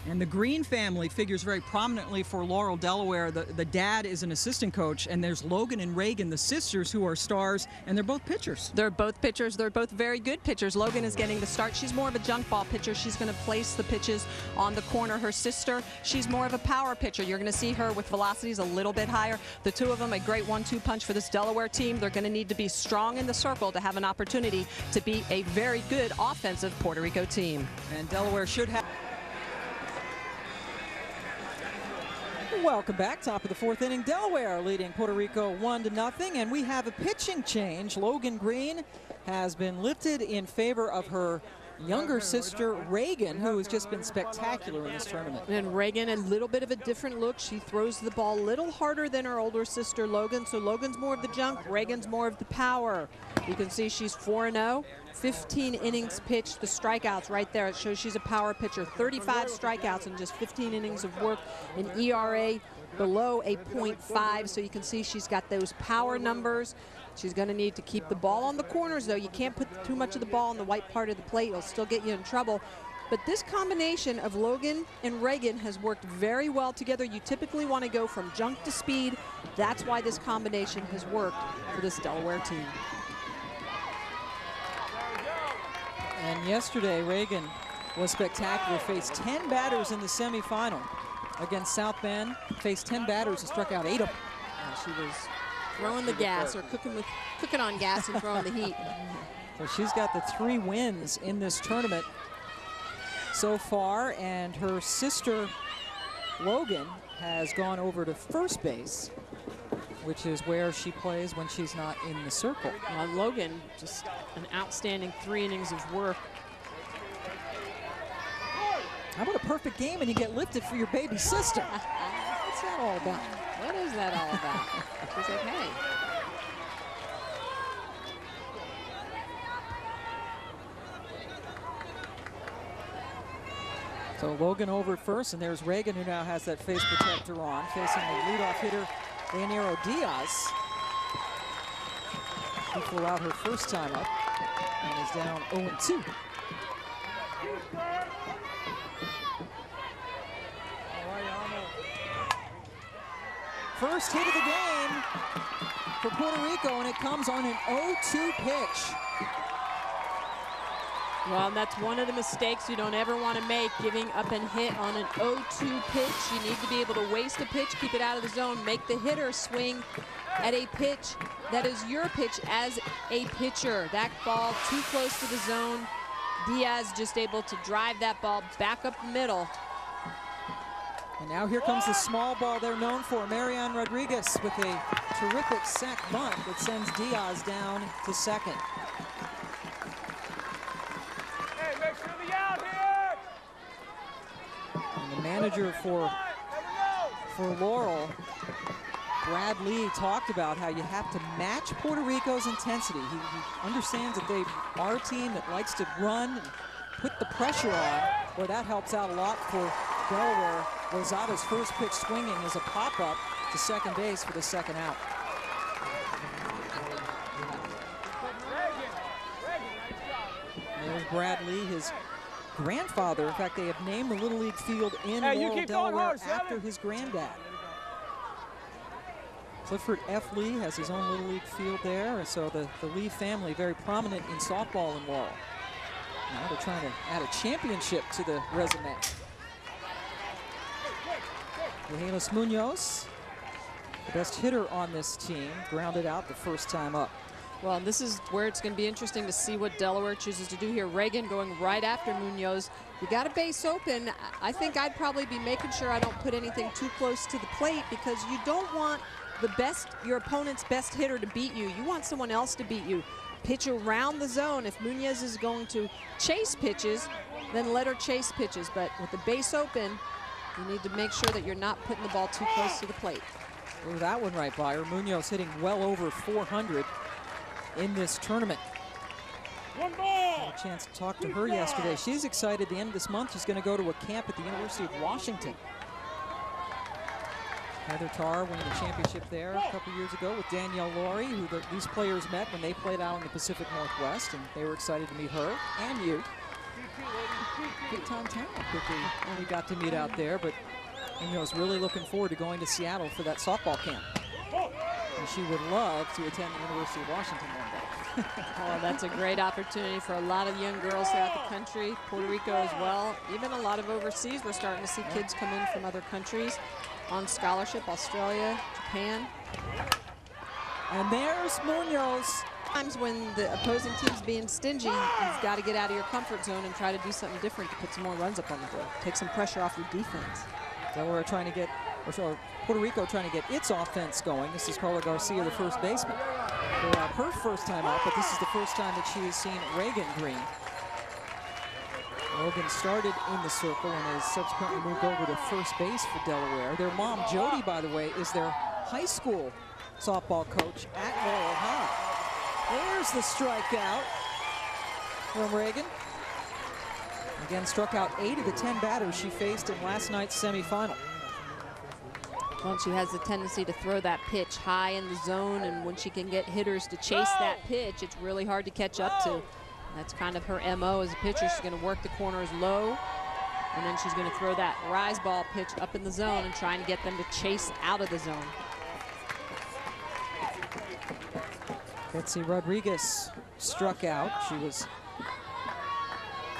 And the Green family figures very prominently for Laurel, Delaware. The dad is an assistant coach, and there's Logan and Regan, the sisters, who are stars, and they're both pitchers. They're both pitchers. They're both very good pitchers. Logan is getting the start. She's more of a junk ball pitcher. She's going to place the pitches on the corner. Her sister, she's more of a power pitcher. You're going to see her with velocities a little bit higher. The two of them, a great 1-2 punch for this Delaware team. They're going to need to be strong in the circle to have an opportunity to beat a very good offensive Puerto Rico team. And Delaware should have. Welcome back. Top of the fourth inning. Delaware leading Puerto Rico 1-0, and we have a pitching change. Logan Green has been lifted in favor of her younger sister Regan, who has just been spectacular in this tournament. And Regan, a little bit of a different look. She throws the ball a little harder than her older sister Logan, so Logan's more of the junk, Regan's more of the power. You can see she's 4-0, 15 innings pitched. The strikeouts right there, it shows she's a power pitcher. 35 strikeouts in just 15 innings of work. An ERA below a .5, so you can see she's got those power numbers. She's going to need to keep the ball on the corners, though. You can't put too much of the ball on the white part of the plate. It'll still get you in trouble. But this combination of Logan and Regan has worked very well together. You typically want to go from junk to speed. That's why this combination has worked for this Delaware team. And yesterday, Regan was spectacular. Faced 10 batters in the semifinal against South Bend. Faced 10 batters and struck out 8 of them. She was throwing the gas, or cooking on gas and throwing the heat. So she's got the 3 wins in this tournament so far, and her sister Logan has gone over to first base, which is where she plays when she's not in the circle. Logan, just an outstanding 3 innings of work. How about a perfect game and you get lifted for your baby sister? What's that all about? What is that all about? She's like, hey. So Logan over at first, and there's Regan, who now has that face protector on, facing the leadoff hitter, Leonero Diaz. She flew out her first time up and is down 0-2. First hit of the game for Puerto Rico, and it comes on an 0-2 pitch. Well, that's one of the mistakes you don't ever want to make, giving up and hit on an 0-2 pitch. You need to be able to waste a pitch, keep it out of the zone, make the hitter swing at a pitch that is your pitch as a pitcher. That ball too close to the zone. Diaz just able to drive that ball back up the middle. And now here comes the small ball they're known for. Marian Rodriguez with a terrific sac bunt that sends Diaz down to second. Hey, make sure the out here. And the manager for Laurel, Brad Lee, talked about how you have to match Puerto Rico's intensity. He understands that they are a team that likes to run and put the pressure on. Well, that helps out a lot for Delaware. Lozada's first pitch swinging is a pop-up to second base for the second out. There's Brad Lee, his grandfather. In fact, they have named the Little League field in Laurel, Delaware after his granddad. Clifford F. Lee has his own Little League field there, and so the Lee family very prominent in softball in Laurel. Now they're trying to add a championship to the resume. Johannes Munoz, the best hitter on this team, grounded out the first time up. Well, this is where it's going to be interesting to see what Delaware chooses to do here. Regan going right after Munoz. You got a base open. I think I'd probably be making sure I don't put anything too close to the plate, because you don't want your opponent's best hitter to beat you. You want someone else to beat you. Pitch around the zone. If Munoz is going to chase pitches, then let her chase pitches. But with the base open, you need to make sure that you're not putting the ball too close to the plate. Well, that one right by her. Munoz hitting well over 400 in this tournament. One ball. Had a chance to talk to her yesterday. She's excited. The end of this month, she's going to go to a camp at the University of Washington. Heather Tarr winning the championship there a couple years ago with Danielle Laurie, who these players met when they played out in the Pacific Northwest, and they were excited to meet her and you. big-time talent that we got to meet out there, but is really looking forward to going to Seattle for that softball camp. And she would love to attend the University of Washington one day. Oh, that's a great opportunity for a lot of young girls throughout the country, Puerto Rico as well. Even a lot of overseas, we're starting to see kids come in from other countries on scholarship, Australia, Japan. And there's Munoz. Times when the opposing team's being stingy, you've got to get out of your comfort zone and try to do something different to put some more runs up on the board. Take some pressure off your defense. Delaware trying to get, or Puerto Rico trying to get its offense going. This is Carla Garcia, the first baseman. Her first time up, but this is the first time that she has seen Regan Green. Logan started in the circle and has subsequently moved over to first base for Delaware. Their mom, Jody, by the way, is their high school softball coach at Laurel High. There's the strikeout from Regan. Again, struck out 8 of the 10 batters she faced in last night's semifinal. Well, she has the tendency to throw that pitch high in the zone, and when she can get hitters to chase that pitch, it's really hard to catch up to. That's kind of her MO as a pitcher. She's going to work the corners low, and then she's going to throw that rise ball pitch up in the zone and trying to get them to chase out of the zone. Betsy Rodriguez struck out. She was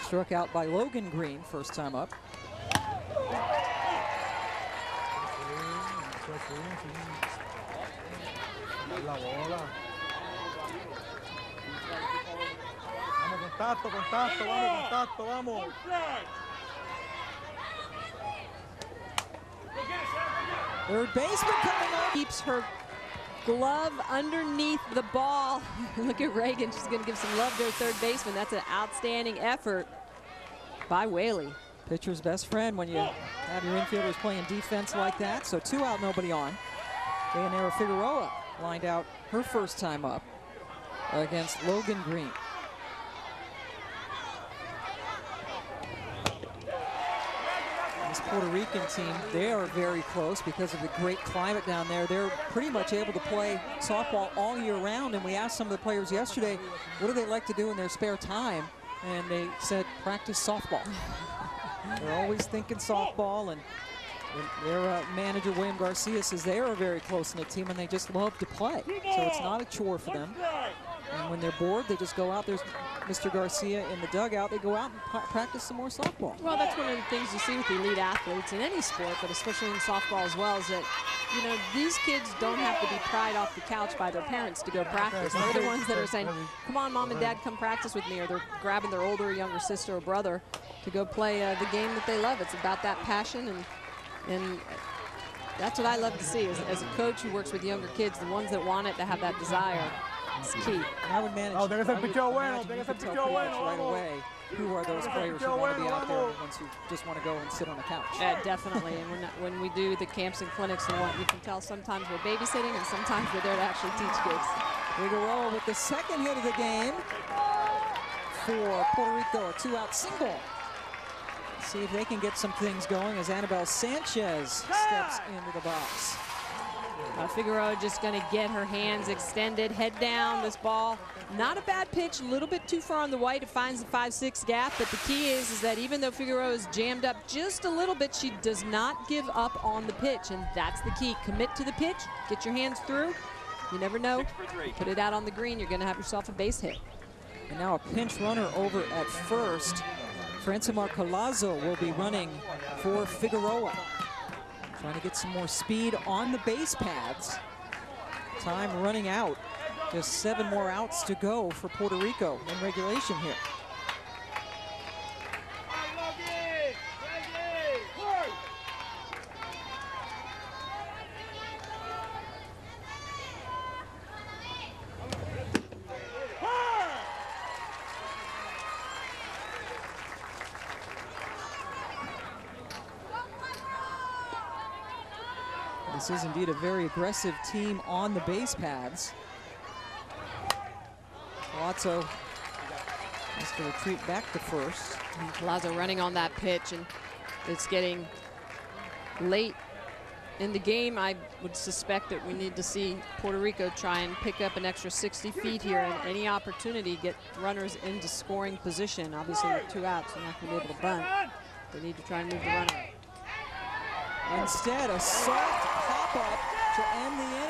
struck out by Logan Green first time up. Vamos. Third baseman coming up. Keeps her glove underneath the ball. Look at Regan. She's going to give some love to her third baseman. That's an outstanding effort by Whaley. Pitcher's best friend when you have your infielders playing defense like that. So 2 out, nobody on. Dayanara Figueroa lined out her first time up against Logan Green. This Puerto Rican team, they are very close because of the great climate down there. They're pretty much able to play softball all year round. And we asked some of the players yesterday, what do they like to do in their spare time? And they said, practice softball. They're always thinking softball, and their manager, William Garcia, says they are a very close-knit team and they just love to play. So it's not a chore for them. And when they're bored, they just go out. There's Mr. Garcia in the dugout. They go out and practice some more softball. Well, that's one of the things you see with elite athletes in any sport, but especially in softball as well, is that, these kids don't have to be pried off the couch by their parents to go practice. They're the ones that are saying, come on, Mom and Dad, come practice with me, or they're grabbing their older or younger sister or brother to go play the game that they love. It's about that passion, and that's what I love to see as a coach who works with younger kids, the ones that want it, to have that desire. It's key. I would manage. Oh, there's a pitcher bueno. There's a pitcher bueno. Right away, who are those players who want to be out there and the ones who just want to go and sit on the couch? Definitely. And when we do the camps and clinics, you can tell sometimes we're babysitting and sometimes we're there to actually teach kids. Figueroa with the second hit of the game for Puerto Rico, a 2-out single. See if they can get some things going as Annabelle Sanchez steps into the box. Figueroa just going to get her hands extended, head down. This ball, not a bad pitch, a little bit too far on the white. It finds the 5-6 gap, but the key is that even though Figueroa is jammed up just a little bit, she does not give up on the pitch, and that's the key. Commit to the pitch, get your hands through. You never know. Put it out on the green, you're going to have yourself a base hit. And now a pinch runner over at first. Francimar Colazo will be running for Figueroa. Trying to get some more speed on the base pads. Time running out. Just 7 more outs to go for Puerto Rico in regulation here. This is indeed a very aggressive team on the base pads. Palazzo has to retreat back to first. Palazzo running on that pitch, and it's getting late In the game, I would suspect that we need to see Puerto Rico try and pick up an extra 60 feet here, and any opportunity get runners into scoring position. Obviously, with 2 outs, they're not going to be able to bunt. They need to try and move the runner. Instead, a soft pop-up to end the